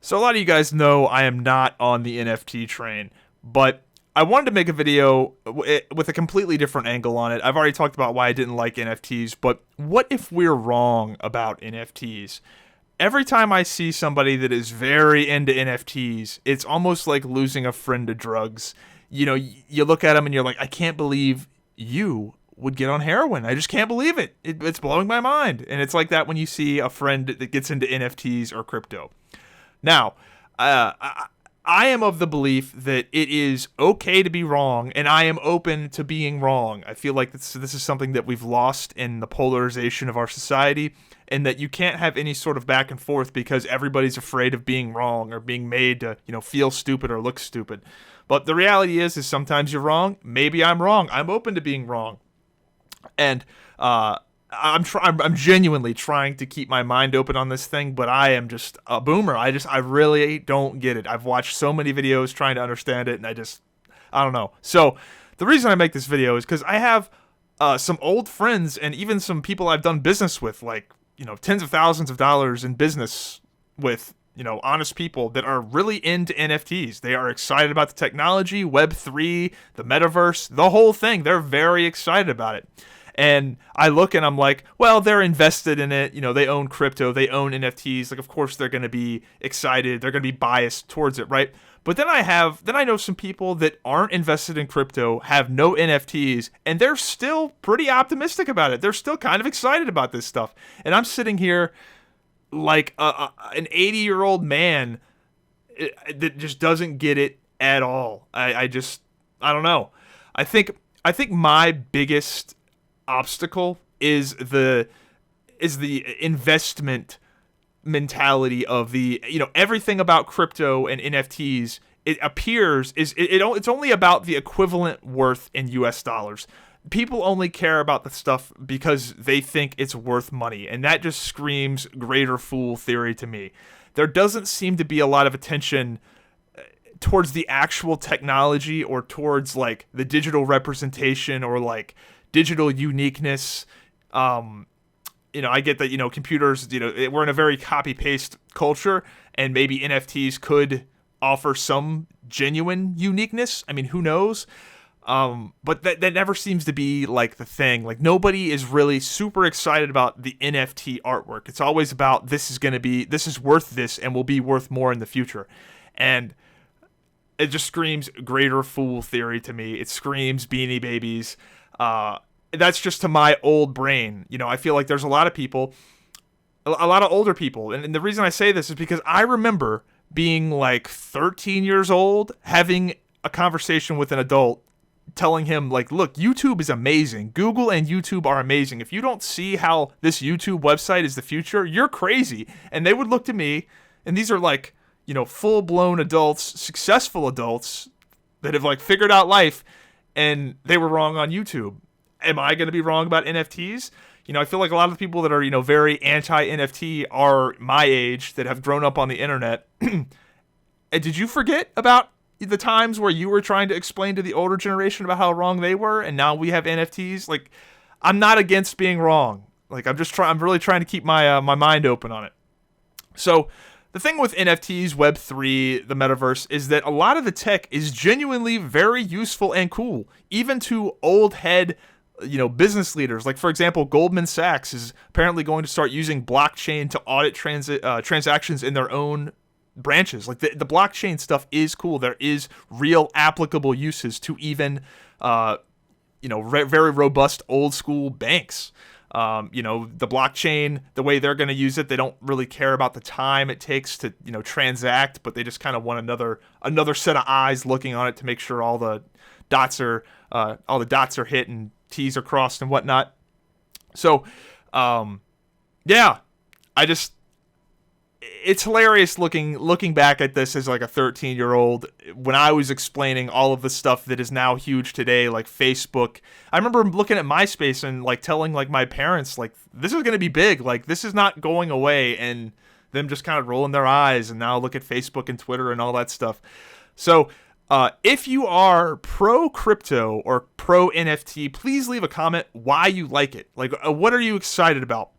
So a lot of you guys know I am not on the NFT train, but I wanted to make a video with a completely different angle on it. I've already talked about why I didn't like NFTs, but what if we're wrong about NFTs? Every time I see somebody that is very into NFTs, it's almost like losing a friend to drugs. You know, you look at them and you're like, I can't believe you would get on heroin. I just can't believe it. It's blowing my mind. And it's like that when you see a friend that gets into NFTs or crypto. Now, I am of the belief that it is okay to be wrong, and I am open to being wrong. I feel like this is something that we've lost in the polarization of our society, and that you can't have any sort of back and forth because everybody's afraid of being wrong or being made to, feel stupid or look stupid. But the reality is sometimes you're wrong. Maybe I'm wrong. I'm open to being wrong, and I'm genuinely trying to keep my mind open on this thing, but I am just a boomer. I really don't get it. I've watched so many videos trying to understand it, and I don't know. So the reason I make this video is because I have some old friends and even some people I've done business with, like, tens of thousands of dollars in business with, honest people that are really into NFTs. They are excited about the technology, Web3, the Metaverse, the whole thing. They're very excited about it. And I look and I'm like, well, they're invested in it. They own crypto. They own NFTs. Like, of course, they're going to be excited. They're going to be biased towards it, right? But then I know some people that aren't invested in crypto, have no NFTs, and they're still pretty optimistic about it. They're still kind of excited about this stuff. And I'm sitting here like an 80-year-old man that just doesn't get it at all. I don't know. I think my biggest obstacle is the investment mentality of the everything about crypto and NFTs. It appears it's only about the equivalent worth in US dollars. People only care about the stuff because they think it's worth money, and that just screams greater fool theory to me. There doesn't seem to be a lot of attention towards the actual technology or towards like the digital representation or like digital uniqueness. I get that, computers, we're in a very copy-paste culture, and maybe NFTs could offer some genuine uniqueness. I mean, who knows? But that never seems to be like the thing. Like, nobody is really super excited about the NFT artwork. It's always about this is worth this and will be worth more in the future. And it just screams greater fool theory to me. It screams Beanie Babies. That's just to my old brain. I feel like there's a lot of people, a lot of older people. And the reason I say this is because I remember being like 13 years old, having a conversation with an adult, telling him like, look, YouTube is amazing. Google and YouTube are amazing. If you don't see how this YouTube website is the future, you're crazy. And they would look to me, and these are like, full-blown adults, successful adults that have like figured out life, and they were wrong on YouTube. Am I going to be wrong about NFTs? I feel like a lot of the people that are, very anti-NFT are my age that have grown up on the internet. And did you forget about the times where you were trying to explain to the older generation about how wrong they were, and now we have NFTs? Like, I'm not against being wrong. Like, I'm really trying to keep my mind open on it. So the thing with NFTs, Web3, the Metaverse, is that a lot of the tech is genuinely very useful and cool, even to old head business leaders. Like, for example, Goldman Sachs is apparently going to start using blockchain to audit transactions in their own branches. Like, the blockchain stuff is cool. There is real applicable uses to even, very robust old school banks. The blockchain, the way they're going to use it, they don't really care about the time it takes to, transact, but they just kind of want another set of eyes looking on it to make sure all the dots are hit and T's are crossed and whatnot. So, it's hilarious looking back at this as like a 13-year-old when I was explaining all of the stuff that is now huge today, like Facebook. I remember looking at MySpace and like telling like my parents, like, this is going to be big, like this is not going away, and them just kind of rolling their eyes, and now look at Facebook and Twitter and all that stuff. So if you are pro crypto or pro NFT, please leave a comment why you like it. Like, what are you excited about?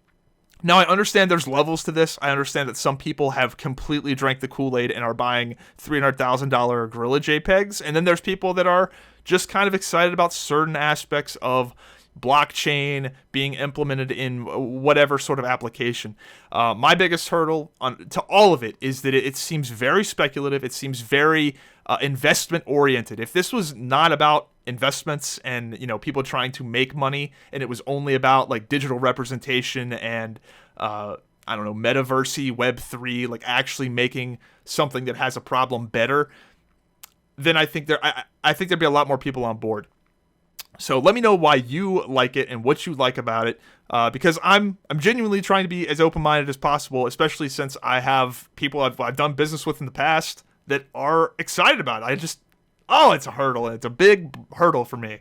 Now, I understand there's levels to this. I understand that some people have completely drank the Kool-Aid and are buying $300,000 Gorilla JPEGs. And then there's people that are just kind of excited about certain aspects of blockchain being implemented in whatever sort of application. My biggest hurdle to all of it is that it seems very speculative. It seems very investment oriented. If this was not about investments and people trying to make money, and it was only about like digital representation and I don't know, metaversey, Web3, like actually making something that has a problem better, then I think I think there'd be a lot more people on board. So let me know why you like it and what you like about it, because I'm genuinely trying to be as open-minded as possible, especially since I have people I've done business with in the past that are excited about it. It's a hurdle. It's a big hurdle for me.